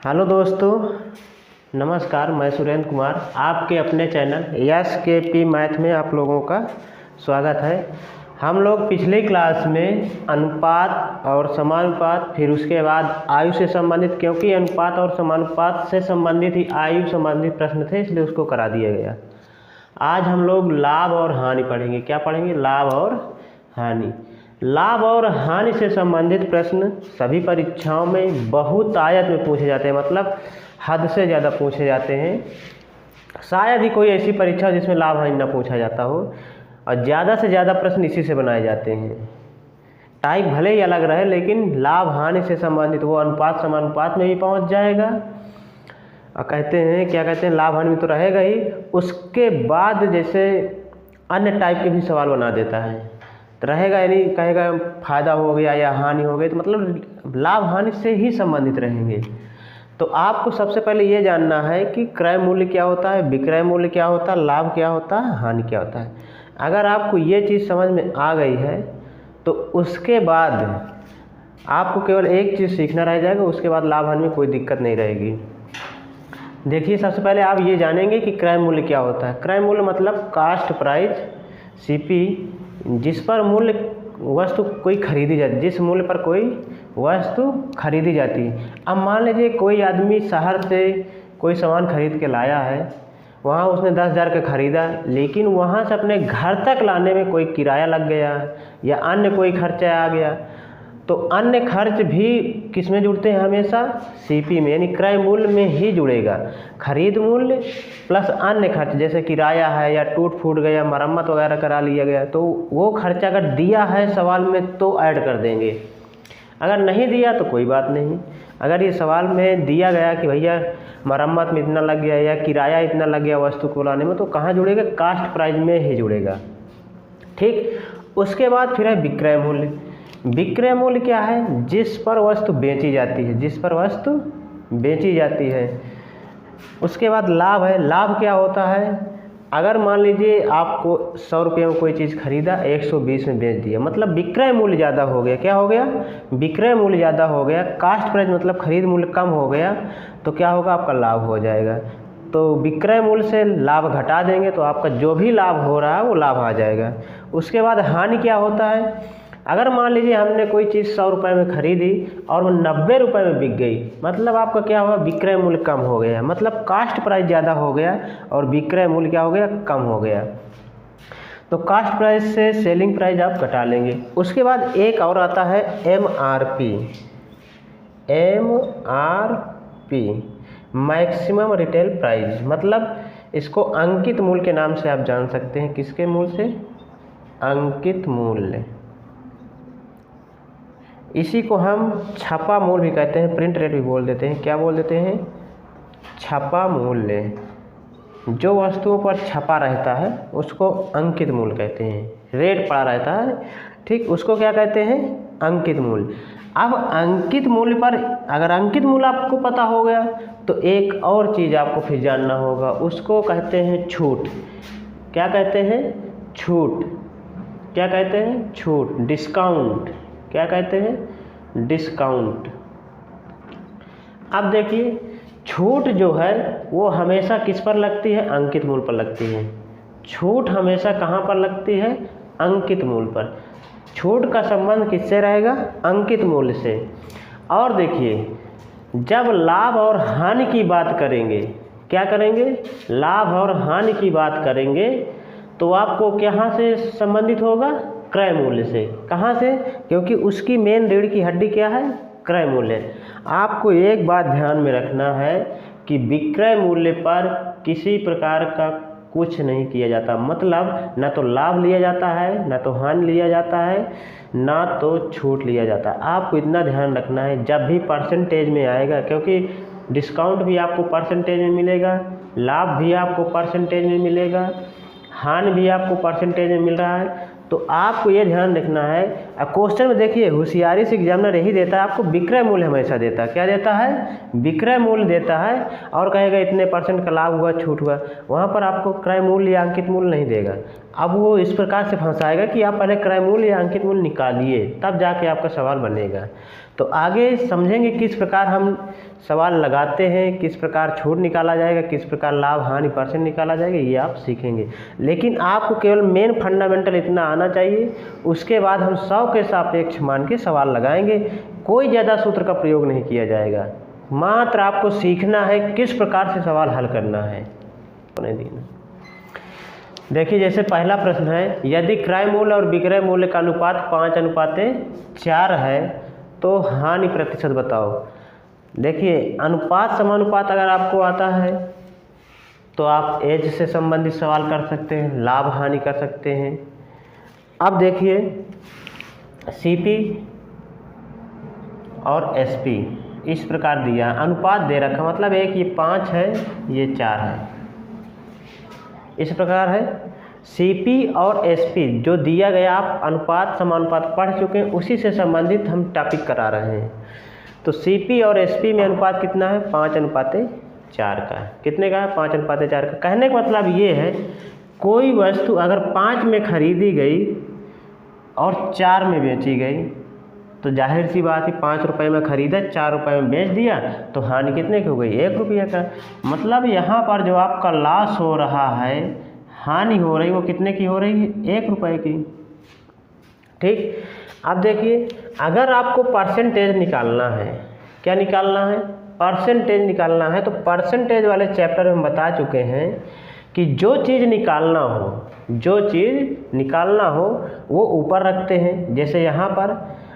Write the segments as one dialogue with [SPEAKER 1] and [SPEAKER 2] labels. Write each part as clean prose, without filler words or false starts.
[SPEAKER 1] Hello दोस्तों, नमस्कार। मैं सुरेंद्र कुमार आपके अपने चैनल यस के पी मैथ में आप लोगों का स्वागत है। हम लोग पिछली क्लास में अनुपात और समानुपात, फिर उसके बाद आयु से संबंधित, क्योंकि अनुपात और समानुपात से संबंधित ही आयु संबंधित प्रश्न थे, इसलिए उसको करा दिया गया। आज हम लोग लाभ और हानि पढ़ेंगे। क्या पढ़ेंगे? लाभ और हानि। लाभ और हानि से संबंधित प्रश्न सभी परीक्षाओं में बहुत आयत में पूछे जाते हैं, मतलब हद से ज़्यादा पूछे जाते हैं। शायद ही कोई ऐसी परीक्षा हो जिसमें लाभ हानि ना पूछा जाता हो, और ज़्यादा से ज़्यादा प्रश्न इसी से बनाए जाते हैं। टाइप भले ही अलग रहे, लेकिन लाभ हानि से संबंधित वो अनुपात समानुपात में भी पहुंच जाएगा। और कहते हैं, क्या कहते हैं, लाभ हानि में तो रहेगा ही, उसके बाद जैसे अन्य टाइप के भी सवाल बना देता है। तो रहेगा, यानी कहेगा फायदा हो गया या हानि हो गई, तो मतलब लाभ हानि से ही संबंधित रहेंगे। तो आपको सबसे पहले ये जानना है कि क्रय मूल्य क्या होता है, विक्रय मूल्य क्या होता है, लाभ क्या होता है, हानि क्या होता है। अगर आपको ये चीज़ समझ में आ गई है तो उसके बाद आपको केवल एक चीज़ सीखना रह जाएगा, उसके बाद लाभ हानि में कोई दिक्कत नहीं रहेगी। देखिए, सबसे पहले आप ये जानेंगे कि क्रय मूल्य क्या होता है। क्रय मूल्य मतलब कास्ट प्राइस, सीपी, जिस पर मूल्य वस्तु कोई खरीदी जाती, जिस मूल्य पर कोई वस्तु खरीदी जाती है। अब मान लीजिए कोई आदमी शहर से कोई सामान खरीद के लाया है, वहाँ उसने 10,000 का खरीदा, लेकिन वहाँ से अपने घर तक लाने में कोई किराया लग गया या अन्य कोई खर्चा आ गया, तो अन्य खर्च भी किस में जुड़ते हैं? हमेशा सीपी में, यानी क्रय मूल्य में ही जुड़ेगा। खरीद मूल्य प्लस अन्य खर्च, जैसे किराया है या टूट फूट गया, मरम्मत वगैरह करा लिया गया, तो वो खर्चा अगर दिया है सवाल में तो ऐड कर देंगे। अगर नहीं दिया तो कोई बात नहीं। अगर ये सवाल में दिया गया कि भैया मरम्मत में इतना लग गया या किराया इतना लग गया वस्तु को लाने में, तो कहाँ जुड़ेगा? कास्ट प्राइस में ही जुड़ेगा। ठीक। उसके बाद फिर है विक्रय मूल्य। विक्रय मूल्य क्या है? जिस पर वस्तु बेची जाती है, जिस पर वस्तु बेची जाती है। उसके बाद लाभ है। लाभ क्या होता है? अगर मान लीजिए आपको 100 रुपये में कोई चीज़ खरीदा, 120 में बेच दिया, मतलब विक्रय मूल्य ज़्यादा हो गया। क्या हो गया? विक्रय मूल्य ज़्यादा हो गया। कास्ट प्राइस मतलब खरीद मूल्य कम हो गया, तो क्या होगा? आपका लाभ हो जाएगा। तो विक्रय मूल्य से लाभ घटा देंगे तो आपका जो भी लाभ हो रहा है वो लाभ आ जाएगा। उसके बाद हानि क्या होता है? अगर मान लीजिए हमने कोई चीज़ 100 रुपये में खरीदी और वो 90 रुपये में बिक गई, मतलब आपका क्या हुआ? विक्रय मूल्य कम हो गया, मतलब कास्ट प्राइस ज़्यादा हो गया और विक्रय मूल्य क्या हो गया? कम हो गया। तो कास्ट प्राइस से सेलिंग प्राइस आप घटा लेंगे। उसके बाद एक और आता है MRP। MRP maximum retail price, मतलब इसको अंकित मूल्य के नाम से आप जान सकते हैं। किसके मूल्य से? अंकित मूल्य। इसी को हम छपा मूल्य भी कहते हैं, प्रिंट रेट भी बोल देते हैं। क्या बोल देते हैं? छपा मूल्य। जो वस्तुओं पर छपा रहता है उसको अंकित मूल्य कहते हैं। रेट पड़ा रहता है, ठीक, उसको क्या कहते हैं? अंकित मूल्य। अब अंकित मूल्य पर, अगर अंकित मूल्य आपको पता हो गया तो एक और चीज़ आपको फिर जानना होगा, उसको कहते हैं छूट। क्या कहते हैं? छूट। क्या कहते हैं? छूट, डिस्काउंट। क्या कहते हैं? डिस्काउंट। अब देखिए, छूट जो है वो हमेशा किस पर लगती है? अंकित मूल्य पर लगती है। छूट हमेशा कहाँ पर लगती है? अंकित मूल्य पर। छूट का संबंध किससे रहेगा? अंकित मूल्य से। और देखिए, जब लाभ और हानि की बात करेंगे, क्या करेंगे? लाभ और हानि की बात करेंगे, तो आपको कहाँ से संबंधित होगा? क्रय मूल्य से। कहाँ से? क्योंकि उसकी मेन रीढ़ की हड्डी क्या है? क्रय मूल्य। आपको एक बात ध्यान में रखना है कि विक्रय मूल्य पर किसी प्रकार का कुछ नहीं किया जाता, मतलब ना तो लाभ लिया जाता है, ना तो हानि लिया जाता है, ना तो छूट लिया जाता है। आपको इतना ध्यान रखना है जब भी परसेंटेज में आएगा, क्योंकि डिस्काउंट भी आपको परसेंटेज में मिलेगा, लाभ भी आपको परसेंटेज में मिलेगा, हानि भी आपको परसेंटेज में मिल रहा है। तो आपको ये ध्यान रखना है। अब क्वेश्चन में देखिए, होशियारी से एग्जामिनर यही देता है, आपको विक्रय मूल्य हमेशा देता है। क्या देता है? विक्रय मूल्य देता है, और कहेगा इतने % का लाभ हुआ, छूट हुआ। वहाँ पर आपको क्रय मूल्य या अंकित मूल्य नहीं देगा, अब वो इस प्रकार से फंसाएगा कि आप पहले क्रय मूल्य या अंकित मूल्य निकालिए, तब जाके आपका सवाल बनेगा। तो आगे समझेंगे किस प्रकार हम सवाल लगाते हैं, किस प्रकार छूट निकाला जाएगा, किस प्रकार लाभ हानि परसेंट निकाला जाएगा, ये आप सीखेंगे। लेकिन आपको केवल मेन फंडामेंटल इतना आना चाहिए, उसके बाद हम 100 के सापेक्ष मान के सवाल लगाएंगे। कोई ज़्यादा सूत्र का प्रयोग नहीं किया जाएगा, मात्र आपको सीखना है किस प्रकार से सवाल हल करना है। देखिए जैसे पहला प्रश्न है, यदि क्रय मूल्य और विक्रय मूल्य का अनुपात 5:4 है तो हानि प्रतिशत बताओ। देखिए अनुपात समानुपात अगर आपको आता है तो आप एज से संबंधित सवाल कर सकते हैं, लाभ हानि कर सकते हैं। अब देखिए सीपी और एसपी इस प्रकार दिया, अनुपात दे रखा, मतलब एक ये 5 है, ये 4 है, इस प्रकार है। सीपी और एसपी जो दिया गया, आप अनुपात समानुपात पढ़ चुके हैं, उसी से संबंधित हम टॉपिक करा रहे हैं। तो सीपी और एसपी में अनुपात कितना है? 5:4 का है। कितने का है? 5:4 का। कहने का मतलब ये है, कोई वस्तु अगर 5 में खरीदी गई और 4 में बेची गई तो जाहिर सी बात है 5 रुपये में खरीदा, 4 रुपये में बेच दिया, तो हानि कितने की हो गई? 1 रुपये का। मतलब यहाँ पर जो आपका लॉस हो रहा है, हानि हो रही, वो कितने की हो रही है? 1 रुपये की। ठीक। अब देखिए अगर आपको परसेंटेज निकालना है, क्या निकालना है? परसेंटेज निकालना है। तो परसेंटेज वाले चैप्टर में हम बता चुके हैं कि जो चीज़ निकालना हो वो ऊपर रखते हैं। जैसे यहाँ पर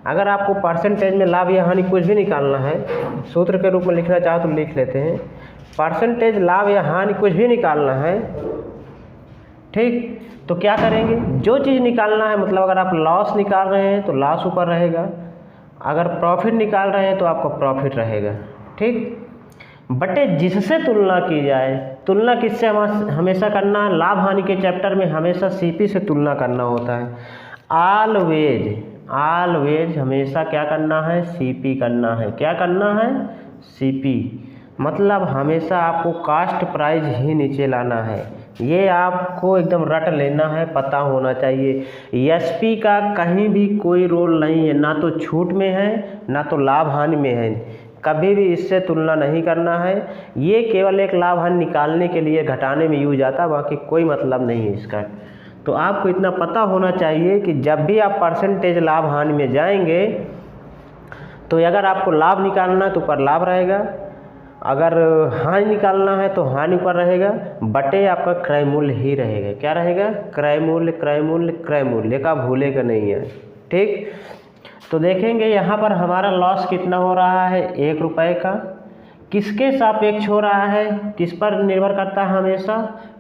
[SPEAKER 1] अगर आपको परसेंटेज में लाभ या हानि कुछ भी निकालना है, सूत्र के रूप में लिखना चाहो तो लिख लेते हैं। परसेंटेज लाभ या हानि कुछ भी निकालना है, ठीक, तो क्या करेंगे? जो चीज़ निकालना है, मतलब अगर आप लॉस निकाल रहे हैं तो लॉस ऊपर रहेगा, अगर प्रॉफिट निकाल रहे हैं तो आपका प्रॉफिट रहेगा, ठीक। बटे जिससे तुलना की जाए, तुलना किससे हमेशा करना है? लाभ हानि के चैप्टर में हमेशा सीपी से तुलना करना होता है। ऑलवेज हमेशा क्या करना है? सीपी करना है। क्या करना है? सीपी। मतलब हमेशा आपको कास्ट प्राइस ही नीचे लाना है, ये आपको एकदम रट लेना है, पता होना चाहिए। एसपी का कहीं भी कोई रोल नहीं है, ना तो छूट में है ना तो लाभ हानि में है, कभी भी इससे तुलना नहीं करना है। ये केवल एक लाभ हानि निकालने के लिए, घटाने में यूज आता है, बाकी कोई मतलब नहीं है इसका। तो आपको इतना पता होना चाहिए कि जब भी आप परसेंटेज लाभ हानि में जाएंगे तो अगर आपको लाभ निकालना है तो ऊपर लाभ रहेगा, अगर हानि निकालना है तो हानि ऊपर रहेगा, बटे आपका क्रय मूल्य ही रहेगा। क्या रहेगा? क्रय मूल्य, क्रय मूल्य, क्रय मूल्य का भूलेगा नहीं है, ठीक। तो देखेंगे यहाँ पर हमारा लॉस कितना हो रहा है? 1 रुपये का। किसके सापेक्ष हो रहा है? किस पर निर्भर करता है? हमेशा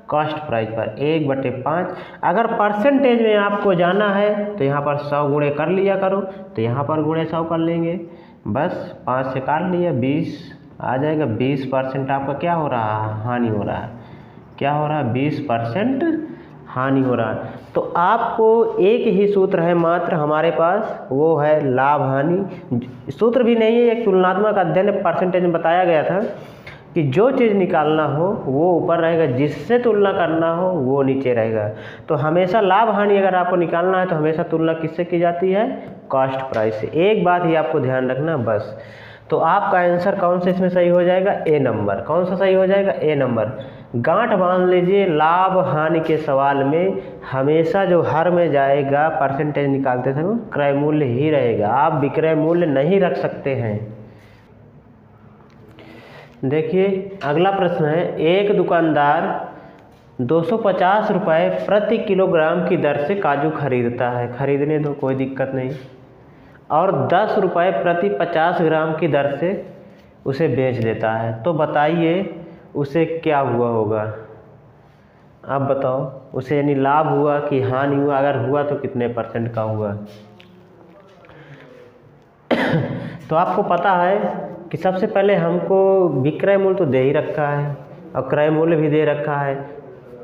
[SPEAKER 1] कॉस्ट प्राइस पर, 1/5। अगर परसेंटेज में आपको जाना है तो यहाँ पर 100 गुणे कर लिया करो, तो यहाँ पर गुणे 100 कर लेंगे, बस 5 से काट लिया, 20 आ जाएगा। 20% आपका क्या हो रहा है? हानि हो रहा है। क्या हो रहा है? 20% हानि हो रहा है। तो आपको एक ही सूत्र है मात्र हमारे पास, वो है लाभ हानि। सूत्र भी नहीं है, एक तुलनात्मक अध्ययन परसेंटेज में बताया गया था कि जो चीज़ निकालना हो वो ऊपर रहेगा, जिससे तुलना करना हो वो नीचे रहेगा। तो हमेशा लाभ हानि अगर आपको निकालना है तो हमेशा तुलना किससे की जाती है? कॉस्ट प्राइस से। एक बात ही आपको ध्यान रखना बस। तो आपका आंसर कौन सा इसमें सही हो जाएगा? ए नंबर। कौन सा सही हो जाएगा? ए नंबर। गांठ बांध लीजिए, लाभ हानि के सवाल में हमेशा जो हर में जाएगा परसेंटेज निकालते समय क्रय मूल्य ही रहेगा, आप विक्रय मूल्य नहीं रख सकते हैं। देखिए अगला प्रश्न है, एक दुकानदार 250 रुपये प्रति किलोग्राम की दर से काजू खरीदता है, खरीदने दो कोई दिक्कत नहीं, और 10 रुपये प्रति 50 ग्राम की दर से उसे बेच देता है। तो बताइए उसे क्या हुआ होगा? आप बताओ, उसे यानी लाभ हुआ कि हानि हुआ? अगर हुआ तो कितने % का हुआ? तो आपको पता है कि सबसे पहले हमको विक्रय मूल्य तो दे ही रखा है और क्रय मूल्य भी दे रखा है,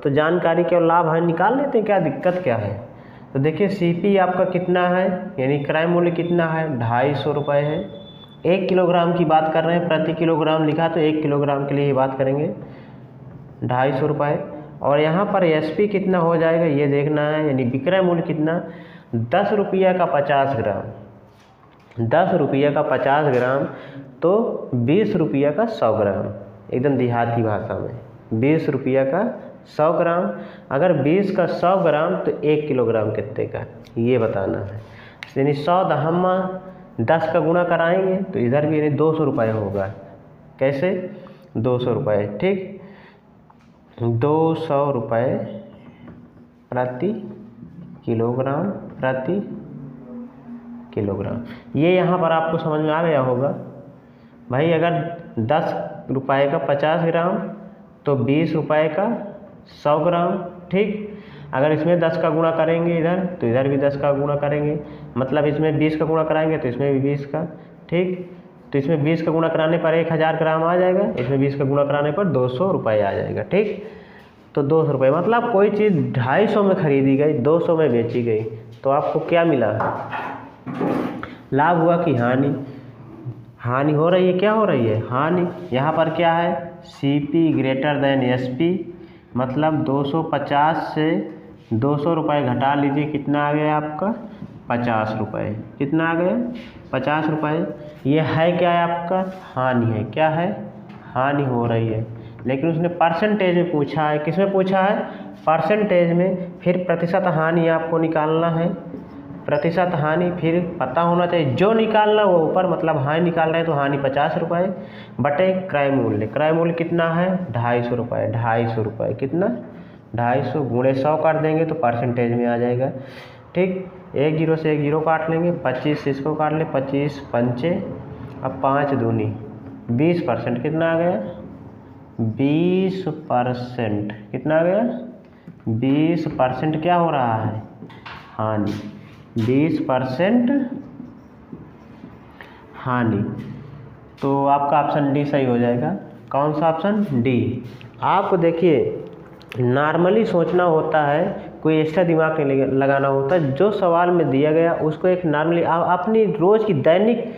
[SPEAKER 1] तो जानकारी केवल लाभ हानि निकाल लेते हैं, क्या दिक्कत क्या है? तो देखिए सीपी आपका कितना है, यानी क्रय मूल्य कितना है? 250 रुपये है। 1 किलोग्राम की बात कर रहे हैं, प्रति किलोग्राम लिखा तो 1 किलोग्राम के लिए ये बात करेंगे, 250 रुपये। और यहाँ पर SP कितना हो जाएगा ये देखना है, यानी विक्रय मूल्य कितना 10 रुपया का 50 ग्राम, 10 रुपया का 50 ग्राम तो 20 रुपया का 100 ग्राम, एकदम देहाती भाषा में 20 रुपया का 100 ग्राम। अगर 20 का 100 ग्राम तो 1 किलोग्राम कितने का ये बताना है, यानी 100 हम 10 का गुणा कराएंगे तो इधर भी यानी 200 रुपये होगा। कैसे 200 रुपये, ठीक 200 रुपये प्रति किलोग्राम, प्रति किलोग्राम। ये यहाँ पर आपको समझ में आ गया होगा भाई। अगर 10 रुपये का 50 ग्राम तो 20 रुपये का 100 ग्राम, ठीक। अगर इसमें 10 का गुणा करेंगे इधर तो इधर भी 10 का गुणा करेंगे, मतलब इसमें 20 का गुणा कराएंगे तो इसमें भी 20 का, ठीक। तो इसमें 20 का गुणा कराने पर 1000 ग्राम आ जाएगा, इसमें 20 का गुणा कराने पर 200 रुपये आ जाएगा, ठीक। तो 200 रुपये मतलब कोई चीज़ 250 में खरीदी गई 200 में बेची गई तो आपको क्या मिला, लाभ हुआ कि हानि? हानि हो रही है, क्या हो रही है, हानि। यहाँ पर क्या है CP ग्रेटर देन SP, मतलब 250 से 200 रुपये घटा लीजिए, कितना आ गया आपका 50 रुपये, कितना आ गया 50 रुपये। ये है क्या है आपका, हानि है, क्या है, हानि हो रही है। लेकिन उसने परसेंटेज में पूछा है, किस में पूछा है, परसेंटेज में। फिर प्रतिशत हानि आपको निकालना है, प्रतिशत हानि फिर पता होना चाहिए, जो निकालना वो ऊपर, मतलब हानि निकाल रहे हैं तो हानि 50 रुपये बटे क्रय मूल्य। क्रय मूल्य कितना है 250 रुपये, 250 रुपये कितना 250 गुणे 100 काट देंगे तो परसेंटेज में आ जाएगा, ठीक। 1 0 से 1 0 काट लेंगे, 25 इसको काट ले, 25 पंचे, अब 5 दूनी 20%, कितना आ गया 20%, कितना आ गया 20% क्या हो रहा है, हानि, 20% हानि। तो आपका ऑप्शन डी सही हो जाएगा। कौन सा ऑप्शन, डी। आपको देखिए नॉर्मली सोचना होता है, कोई एक्स्ट्रा दिमाग नहीं लगाना होता, जो सवाल में दिया गया उसको एक नॉर्मली आप अपनी रोज़ की दैनिक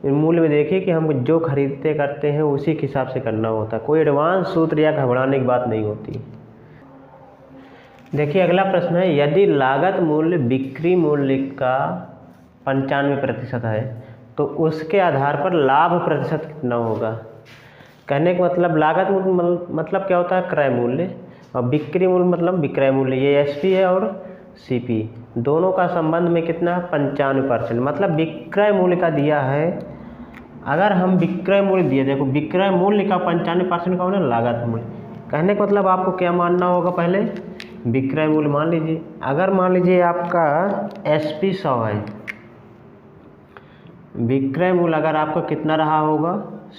[SPEAKER 1] मूल्य में देखिए कि हम जो खरीदते करते हैं उसी के हिसाब से करना होता है, कोई एडवांस सूत्र या घबराने की बात नहीं होती। देखिए अगला प्रश्न है, यदि लागत मूल्य बिक्री मूल्य का 95% है तो उसके आधार पर लाभ प्रतिशत कितना होगा। कहने का मतलब लागत मूल्य मतलब क्या होता है, क्रय मूल्य, और बिक्री मूल्य मतलब विक्रय मूल्य। ये SP है और CP दोनों का संबंध में कितना 95%, मतलब विक्रय मूल्य का दिया है। अगर हम विक्रय मूल्य दिए, देखो विक्रय मूल्य का 95% का होना लागत मूल्य। कहने का मतलब आपको क्या मानना होगा, पहले विक्रय मूल्य मान लीजिए। अगर मान लीजिए आपका SP 100 है, विक्रय मूल्य अगर आपका कितना रहा होगा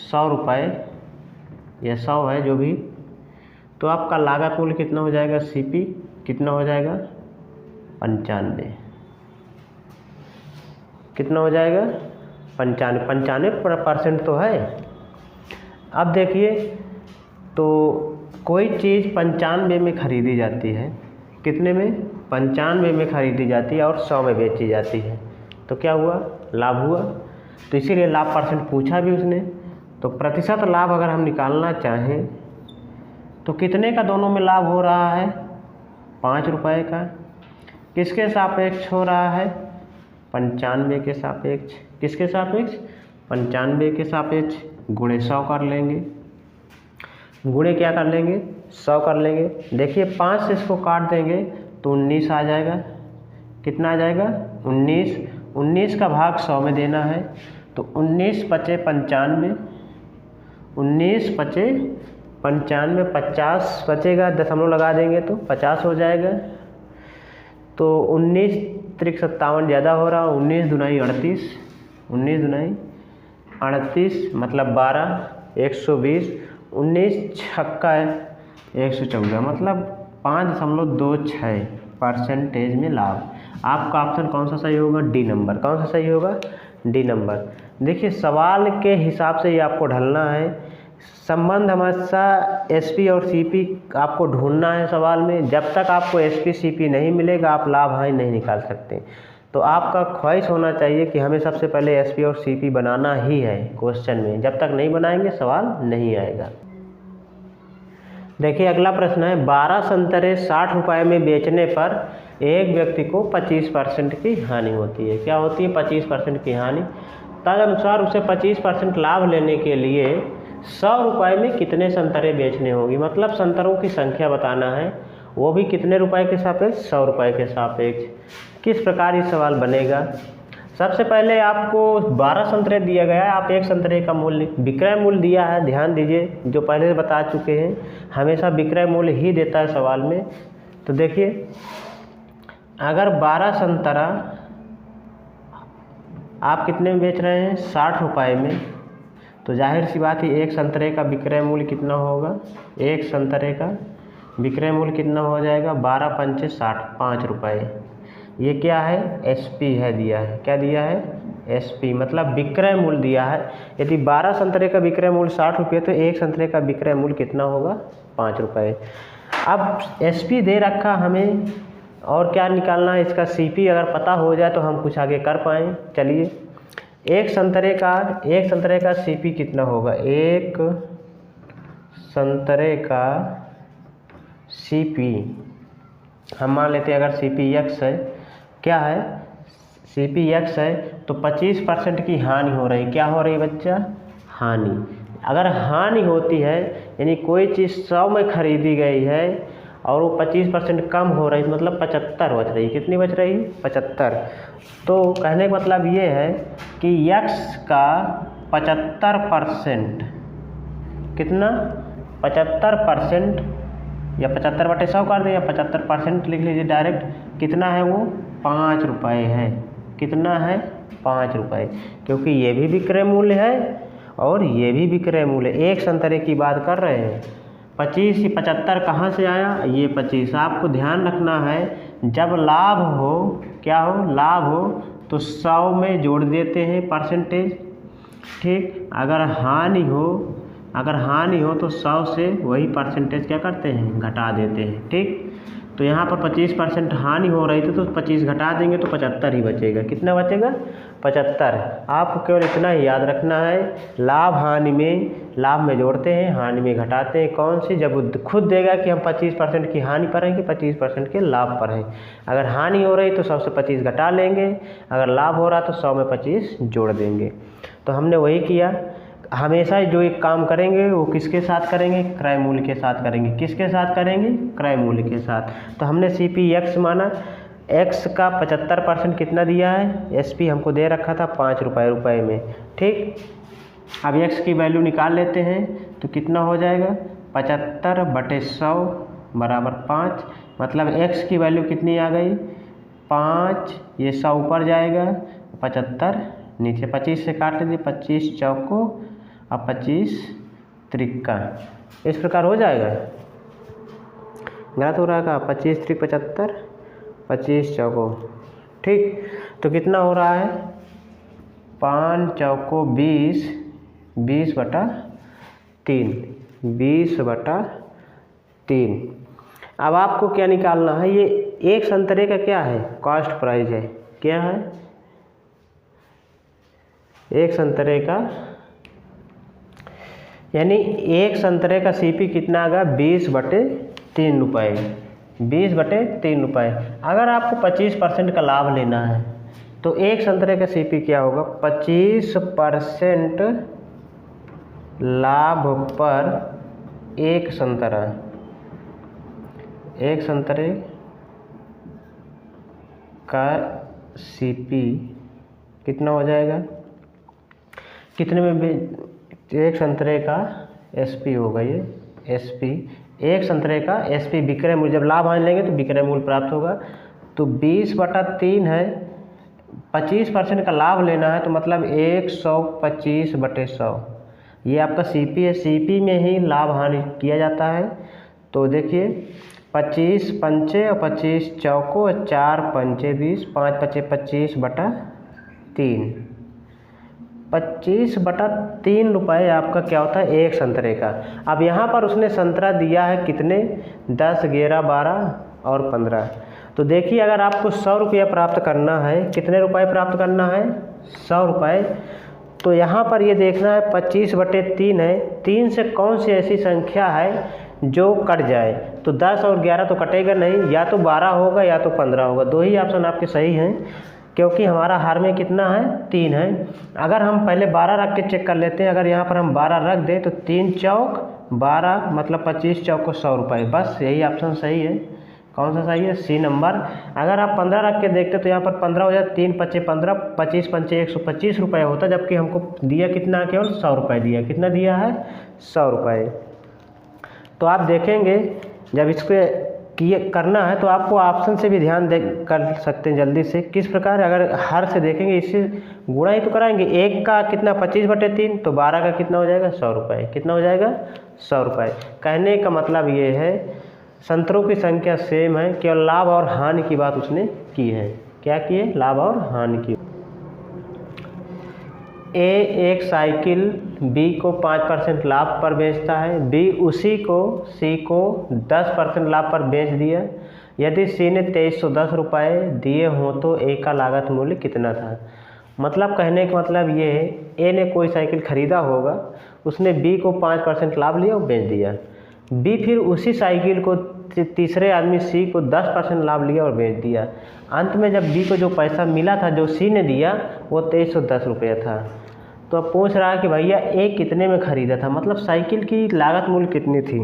[SPEAKER 1] 100 रुपये या 100 है जो भी, तो आपका लागत मूल्य कितना हो जाएगा, CP कितना हो जाएगा 95, कितना हो जाएगा 95% तो है। अब देखिए तो कोई चीज़ 95 में खरीदी जाती है, कितने में 95 में खरीदी जाती है और 100 में बेची जाती है, तो क्या हुआ, लाभ हुआ। तो इसीलिए लाभ परसेंट पूछा भी उसने। तो प्रतिशत लाभ अगर हम निकालना चाहें तो कितने का दोनों में लाभ हो रहा है, 5 रुपये का। किसके सापेक्ष हो रहा है, 95 के सापेक्ष। किसके सापेक्ष, 95 के सापेक्ष, गुणे 100 कर लेंगे, गुणे क्या कर लेंगे 100 कर लेंगे। देखिए 5 से इसको काट देंगे तो 19 आ जाएगा, कितना आ जाएगा 19। 19 का भाग 100 में देना है तो 19 पचे 95, 19 पचे 95, 50 बचेगा, दशमलव लगा देंगे तो 50 हो जाएगा। तो 19 त्रिक 57 ज़्यादा हो रहा, 19 दूनाई 38, 19 दूनाई 38 मतलब 12, 120, 19 छक्का है 114, मतलब 5.26% में लाभ। आपका ऑप्शन कौन सा सही होगा, डी नंबर। कौन सा सही होगा, डी नंबर। देखिए सवाल के हिसाब से ये आपको ढलना है, संबंध हमेशा SP और CP आपको ढूंढना है सवाल में। जब तक आपको SP CP नहीं मिलेगा आप लाभ हानि नहीं निकाल सकते। तो आपका ख्वाहिश होना चाहिए कि हमें सबसे पहले SP और CP बनाना ही है क्वेश्चन में, जब तक नहीं बनाएंगे सवाल नहीं आएगा। देखिए अगला प्रश्न है, 12 संतरे 60 रुपये में बेचने पर एक व्यक्ति को 25% की हानि होती है। क्या होती है? 25% की हानि। तदनुसार उसे 25% लाभ लेने के लिए 100 रुपये में कितने संतरे बेचने होंगे। मतलब संतरों की संख्या बताना है, वो भी कितने रुपए के सापेक्ष? 100 रुपये के सापेक्ष। किस प्रकार ये सवाल बनेगा? सबसे पहले आपको 12 संतरे दिया गया है, आप एक संतरे का मूल्य, विक्रय मूल्य दिया है, ध्यान दीजिए, जो पहले से बता चुके हैं, हमेशा विक्रय मूल्य ही देता है सवाल में। तो देखिए, अगर 12 संतरा आप कितने में बेच रहे हैं? 60 रुपये में, तो जाहिर सी बात है एक संतरे का विक्रय मूल्य कितना होगा? एक संतरे का विक्रय मूल्य कितना हो जाएगा? 12 पंचे 60, 5 रुपये। ये क्या है? एसपी है, दिया है। क्या दिया है? एसपी, मतलब विक्रय मूल्य दिया है। यदि 12 संतरे का विक्रय मूल्य 60 रुपये, तो एक संतरे का विक्रय मूल्य कितना होगा? 5 रुपये। अब एसपी दे रखा हमें, और क्या निकालना है? इसका सीपी अगर पता हो जाए तो हम कुछ आगे कर पाएँ। चलिए, एक संतरे का सीपी कितना होगा? एक संतरे का सीपी हम मान लेते हैं, अगर सीपी एक्स है, क्या है? सीपी एक्स है, तो 25% की हानि हो रही। क्या हो रही बच्चा? हानि। अगर हानि होती है, यानी कोई चीज़ 100 में खरीदी गई है और वो 25% कम हो रही, मतलब 75 बच रही। कितनी बच रही? 75। तो कहने का मतलब ये है कि एक्स का 75%, कितना? 75%, या 75/100 कर दें, या 75% लिख लीजिए डायरेक्ट। कितना है वो? 5 रुपये है। कितना है? 5 रुपये, क्योंकि ये भी विक्रय मूल्य है और ये भी विक्रय मूल्य। एक संतरे की बात कर रहे हैं। 25 ही 75 कहाँ से आया? ये 25। आपको ध्यान रखना है, जब लाभ हो, क्या हो? लाभ हो, तो 100 में जोड़ देते हैं परसेंटेज, ठीक। अगर हानि हो तो 100 से वही परसेंटेज क्या करते हैं? घटा देते हैं, ठीक। तो यहाँ पर 25% हानि हो रही थी, तो 25 घटा देंगे तो 75 ही बचेगा। कितना बचेगा? 75। आपको केवल इतना ही याद रखना है, लाभ में जोड़ते हैं, हानि में घटाते हैं। कौन सी? जब खुद देगा कि हम 25% की हानि पर हैं कि 25% के लाभ पर हैं। अगर हानि हो रही तो 100 से 25 घटा लेंगे, अगर लाभ हो रहा तो 100 में 25 जोड़ देंगे। तो हमने वही किया। हमेशा जो एक काम करेंगे वो किसके साथ करेंगे? क्रय मूल्य के साथ करेंगे। किसके साथ करेंगे? क्रय मूल्य के साथ। तो हमने सीपी एक्स माना, एक्स का 75% कितना दिया है? एसपी हमको दे रखा था 5 रुपये में, ठीक। अब एक्स की वैल्यू निकाल लेते हैं, तो कितना हो जाएगा? 75/100 बराबर 5। मतलब एक्स की वैल्यू कितनी आ गई? 5। ये 100 ऊपर जाएगा, 75 नीचे, 25 से काट लीजिए, 25 चौको और 25 त्रिक्का। इस प्रकार हो जाएगा। गलत हो रहा है? 25 त्रिक 75, 25 चौको, ठीक। तो कितना हो रहा है? 5 चौको 20, 20/3, 20/3। अब आपको क्या निकालना है? ये एक संतरे का क्या है? कॉस्ट प्राइस है। क्या है? एक संतरे का, यानी एक संतरे का सीपी कितना आ गया? 20/3 रुपये। 20/3 रुपये। अगर आपको 25% का लाभ लेना है, तो एक संतरे का सीपी क्या होगा? 25% लाभ पर एक संतरा, एक संतरे का सीपी कितना हो जाएगा? कितने में एक संतरे का एसपी होगा? ये एसपी, एक संतरे का एसपी विक्रय मूल्य, जब लाभ हानि लेंगे तो विक्रय मूल्य प्राप्त होगा। तो 20/3 है, 25% का लाभ लेना है, तो मतलब 125/100 ये आपका सीपी है। सीपी में ही लाभ हानि किया जाता है। तो देखिए, 25 पंचे और 25 चौको, 4 पंचे 20, 5 पचे 25/3, 25/3 रुपये आपका क्या होता है? एक संतरे का। अब यहाँ पर उसने संतरा दिया है कितने? 10, 11, 12 और 15। तो देखिए, अगर आपको 100 रुपया प्राप्त करना है, कितने रुपए प्राप्त करना है? 100 रुपये। तो यहाँ पर ये देखना है 25/3 है, 3 से कौन सी ऐसी संख्या है जो कट जाए। तो 10 और 11 तो कटेगा नहीं, या तो 12 होगा या तो 15 होगा। दो ही ऑप्शन आपके सही हैं, क्योंकि हमारा हार में कितना है, 3 है। अगर हम पहले 12 रख के चेक कर लेते हैं। अगर यहाँ पर हम 12 रख दें तो 3 चौक 12 मतलब 25 चौक को 100 रुपये। बस यही ऑप्शन सही है। कौन सा सही है, सी नंबर। अगर आप 15 रख के देखते तो यहाँ पर 15 हो जाए, 3 पच्चे 15, 25 पंचे 125 रुपये होता, जबकि हमको दिया कितना, केवल 100 रुपये दिया। कितना दिया है, 100 रुपये। तो आप देखेंगे जब इस पर करना है तो आपको ऑप्शन से भी ध्यान दे कर सकते हैं जल्दी से। किस प्रकार, अगर हर से देखेंगे इससे गुणा ही तो कराएंगे। 1 का कितना 25/3, तो 12 का कितना हो जाएगा, 100 रुपये। कितना हो जाएगा, 100 रुपये। कहने का मतलब ये है संतरों की संख्या सेम है, केवल लाभ और हानि की बात उसने की है। क्या किए, लाभ और हानि की। ए एक साइकिल बी को 5% लाभ पर बेचता है। बी उसी को सी को 10% लाभ पर बेच दिया। यदि सी ने 2310 रुपये दिए हों तो ए का लागत मूल्य कितना था। मतलब कहने का मतलब ये है, ए ने कोई साइकिल खरीदा होगा, उसने बी को 5% लाभ लिया और बेच दिया। बी फिर उसी साइकिल को तीसरे आदमी सी को 10% लाभ लिया और बेच दिया। अंत में जब बी को जो पैसा मिला था जो सी ने दिया वो 2310 रुपये था। तो अब पूछ रहा है कि भैया ए कितने में ख़रीदा था, मतलब साइकिल की लागत मूल्य कितनी थी।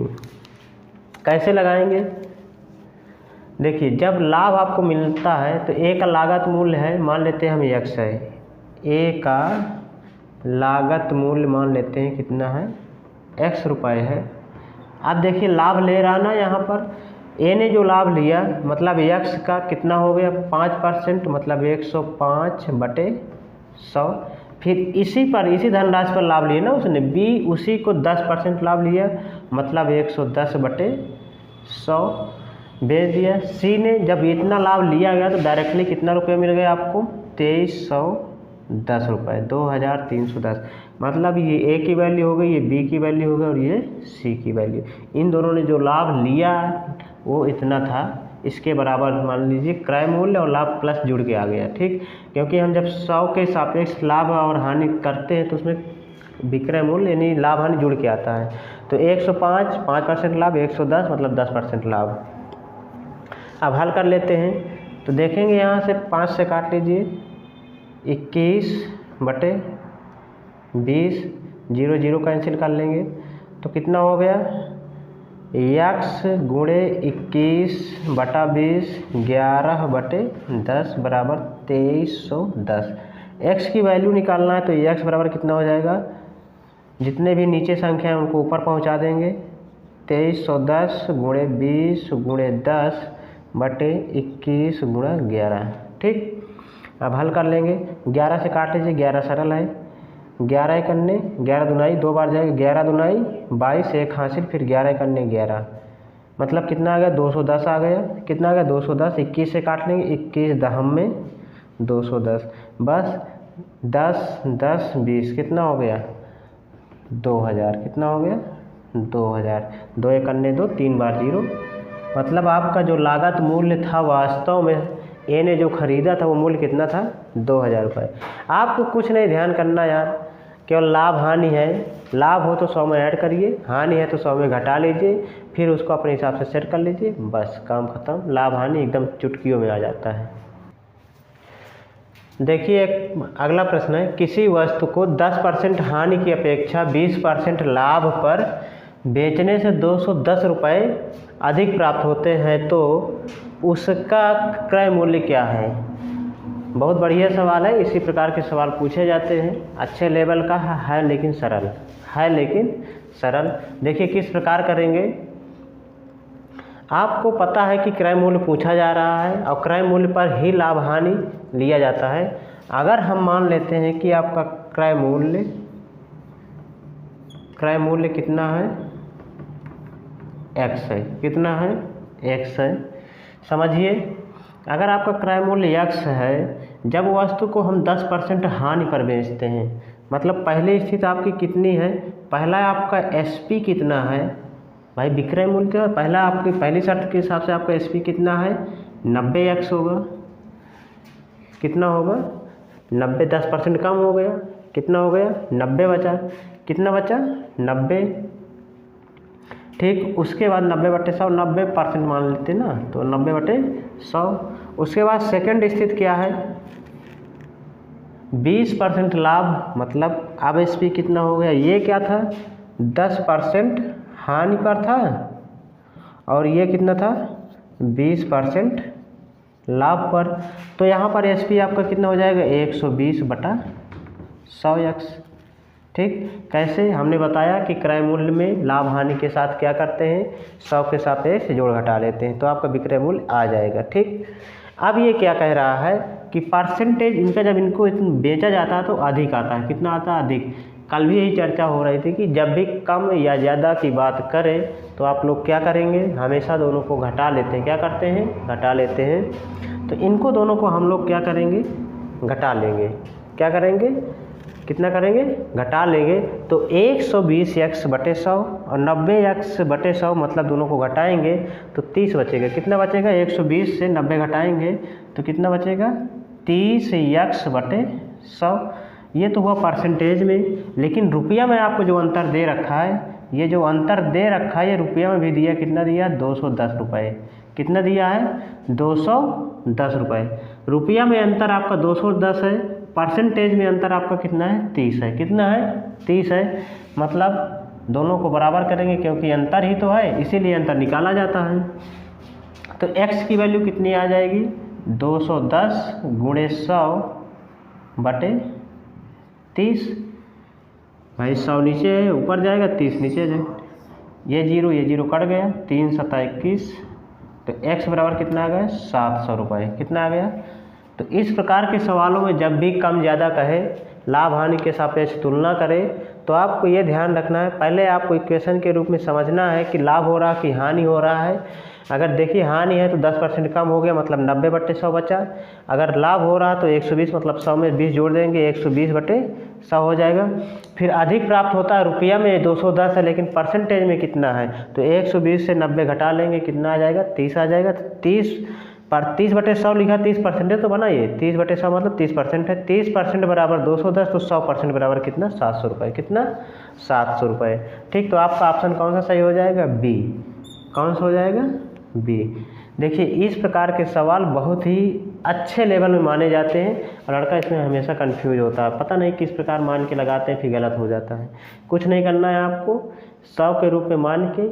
[SPEAKER 1] कैसे लगाएंगे, देखिए जब लाभ आपको मिलता है तो ए का लागत मूल्य है, मान लेते हैं हम x है। ए का लागत मूल्य मान लेते हैं कितना है, x रुपये है। अब देखिए लाभ ले रहा ना, यहाँ पर ए ने जो लाभ लिया मतलब x का कितना हो गया 5%, मतलब 105/100। फिर इसी धनराशि पर लाभ लिया ना उसने, बी उसी को 10% लाभ लिया, मतलब 110/100 बेच दिया। सी ने जब इतना लाभ लिया गया तो डायरेक्टली कितना रुपये मिल गया आपको, 2310 रुपये, 2310। मतलब ये ए की वैल्यू हो गई, ये बी की वैल्यू हो गई और ये सी की वैल्यू। इन दोनों ने जो लाभ लिया वो इतना था, इसके बराबर मान लीजिए क्रय मूल्य और लाभ प्लस जुड़ के आ गया। ठीक, क्योंकि हम जब 100 के सापेक्ष लाभ और हानि करते हैं तो उसमें विक्रय मूल्य यानी लाभ हानि जुड़ के आता है। तो 105 5% लाभ, 110 मतलब 10% लाभ। अब हल कर लेते हैं तो देखेंगे यहाँ से 5 से काट लीजिए, 21/20, 0 0 कैंसिल कर लेंगे तो कितना हो गया, x गुणे 21/20 11/10 बराबर 2310। x की वैल्यू निकालना है तो x बराबर कितना हो जाएगा, जितने भी नीचे संख्या हैं उनको ऊपर पहुंचा देंगे। 2310 गुणे 20 गुणे 10/21 गुणा 11। ठीक, अब हल कर लेंगे। 11 से काट लीजिए, 11 सरल है, 11 एक अन्य 11 दुनाई 2 बार जाएगा, 11 दुनाई 22, एक हासिल, फिर 11 एक अन्य 11, मतलब कितना आ गया 210 आ गया। कितना आ गया 210। 21 से काट लेंगे, 21 दहम में 210, बस 10 10 20 कितना हो गया 2000। कितना हो गया 2000। 2 एक अन्य 2, 3 बार 0। मतलब आपका जो लागत मूल्य था वास्तव में ए ने जो ख़रीदा था वो मूल्य कितना था, 2000 रुपये। आपको कुछ नहीं ध्यान करना यार, केवल लाभ हानि है, लाभ हो तो 100 में ऐड करिए, हानि है तो 100 में घटा लीजिए, फिर उसको अपने हिसाब से सेट कर लीजिए, बस काम खत्म। लाभ हानि एकदम चुटकियों में आ जाता है। देखिए एक अगला प्रश्न है, किसी वस्तु को 10% हानि की अपेक्षा 20% लाभ पर बेचने से 210 रुपये अधिक प्राप्त होते हैं तो उसका क्रय मूल्य क्या है। बहुत बढ़िया सवाल है, इसी प्रकार के सवाल पूछे जाते हैं, अच्छे लेवल का है लेकिन सरल। देखिए किस प्रकार करेंगे, आपको पता है कि क्रय मूल्य पूछा जा रहा है और क्रय मूल्य पर ही लाभ हानि लिया जाता है। अगर हम मान लेते हैं कि आपका क्रय मूल्य कितना है, x है, कितना है x है। समझिए अगर आपका क्रय मूल्य x है, जब वस्तु को हम 10% हानि पर बेचते हैं, मतलब पहली स्थिति आपकी कितनी है, पहला आपका SP कितना है भाई, विक्रय मूल्य तो पहला आपकी पहली शर्त के हिसाब से आपका SP कितना है 90x होगा। कितना होगा 90, 10% कम हो गया, कितना हो गया 90 बचा, कितना बचा 90। ठीक। उसके बाद 90/100 90% मान लेते ना, तो 90/100। उसके बाद सेकंड स्थिति क्या है, 20% लाभ, मतलब अब इस पर कितना हो गया, ये क्या था 10% हानि पर था और ये कितना था 20% लाभ पर। तो यहाँ पर एसपी आपका कितना हो जाएगा 120/100x। ठीक। कैसे, हमने बताया कि क्रय मूल्य में लाभ हानि के साथ क्या करते हैं, 100 के सापेक्ष जोड़ घटा लेते हैं, तो आपका विक्रय मूल्य आ जाएगा। ठीक। अब ये क्या कह रहा है कि परसेंटेज इनका जब इनको बेचा जाता है तो अधिक आता है, कितना आता है अधिक। कल भी यही चर्चा हो रही थी कि जब भी कम या ज़्यादा की बात करें तो आप लोग क्या करेंगे, हमेशा दोनों को घटा लेते हैं, क्या करते हैं घटा लेते हैं। तो इनको दोनों को हम लोग क्या करेंगे, घटा लेंगे। क्या करेंगे, कितना करेंगे, घटा लेंगे। तो 120x/100 और 90x/100 मतलब दोनों को घटाएंगे तो 30 बचेगा। कितना बचेगा, 120 से 90 घटाएंगे तो कितना बचेगा 30x/100। ये तो हुआ परसेंटेज में। लेकिन रुपया में आपको जो अंतर दे रखा है, ये जो अंतर दे रखा है ये रुपया में भी दिया, कितना दिया 210 रुपये। कितना दिया है 210 रुपये। रुपया में अंतर आपका 210 है, परसेंटेज में अंतर आपका कितना है 30 है। कितना है 30 है। मतलब दोनों को बराबर करेंगे क्योंकि अंतर ही तो है, इसीलिए अंतर निकाला जाता है। तो x की वैल्यू कितनी आ जाएगी 210 × 100/30। भाई 100 नीचे है, ऊपर जाएगा 30 नीचे जाएगा, ये जीरो कट गया, 3 × 7 = 21। तो x बराबर कितना आ गया 700 रुपये। कितना आ गया। तो इस प्रकार के सवालों में जब भी कम ज़्यादा कहे, लाभ हानि के सापेक्ष तुलना करें, तो आपको ये ध्यान रखना है, पहले आपको इक्वेशन के रूप में समझना है कि लाभ हो रहा है कि हानि हो रहा है। अगर देखिए हानि है तो 10% कम हो गया, मतलब 90/100 बचा। अगर लाभ हो रहा तो 120, मतलब 100 में 20 जोड़ देंगे, 120/100 हो जाएगा। फिर अधिक प्राप्त होता है, रुपया में 210 है लेकिन परसेंटेज में कितना है, तो 120 से 90 घटा लेंगे, कितना आ जाएगा 30 आ जाएगा। तो 30/100 लिखा, 30% तो बना, ये 30/100 मतलब 30% है। 30% बराबर 210, तो 100% बराबर कितना 700 रुपये। कितना 700 रुपये। ठीक। तो आपका ऑप्शन कौन सा सही हो जाएगा, बी। कौन सा हो जाएगा, बी। देखिए इस प्रकार के सवाल बहुत ही अच्छे लेवल में माने जाते हैं और लड़का इसमें हमेशा कंफ्यूज होता है, पता नहीं किस प्रकार मान के लगाते हैं, फिर गलत हो जाता है। कुछ नहीं करना है आपको, 100 के रूप में मान के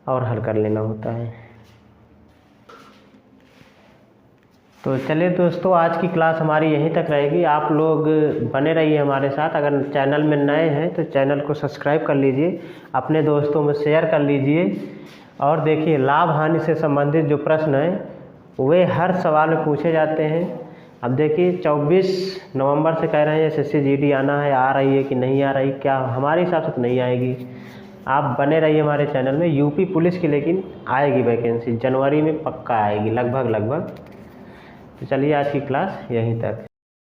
[SPEAKER 1] और हल कर लेना होता है। तो चलिए दोस्तों, आज की क्लास हमारी यहीं तक रहेगी। आप लोग बने रहिए हमारे साथ। अगर चैनल में नए हैं तो चैनल को सब्सक्राइब कर लीजिए, अपने दोस्तों में शेयर कर लीजिए। और देखिए लाभ हानि से संबंधित जो प्रश्न हैं वे हर सवाल में पूछे जाते हैं। अब देखिए 24 नवंबर से कह रहे हैं SSC GD आना है, आ रही है कि नहीं आ रही, क्या हमारे हिसाब से तो नहीं आएगी। आप बने रहिए हमारे चैनल में। यूपी पुलिस की लेकिन आएगी वैकेंसी, जनवरी में पक्का आएगी लगभग। तो चलिए आज की क्लास यहीं तक।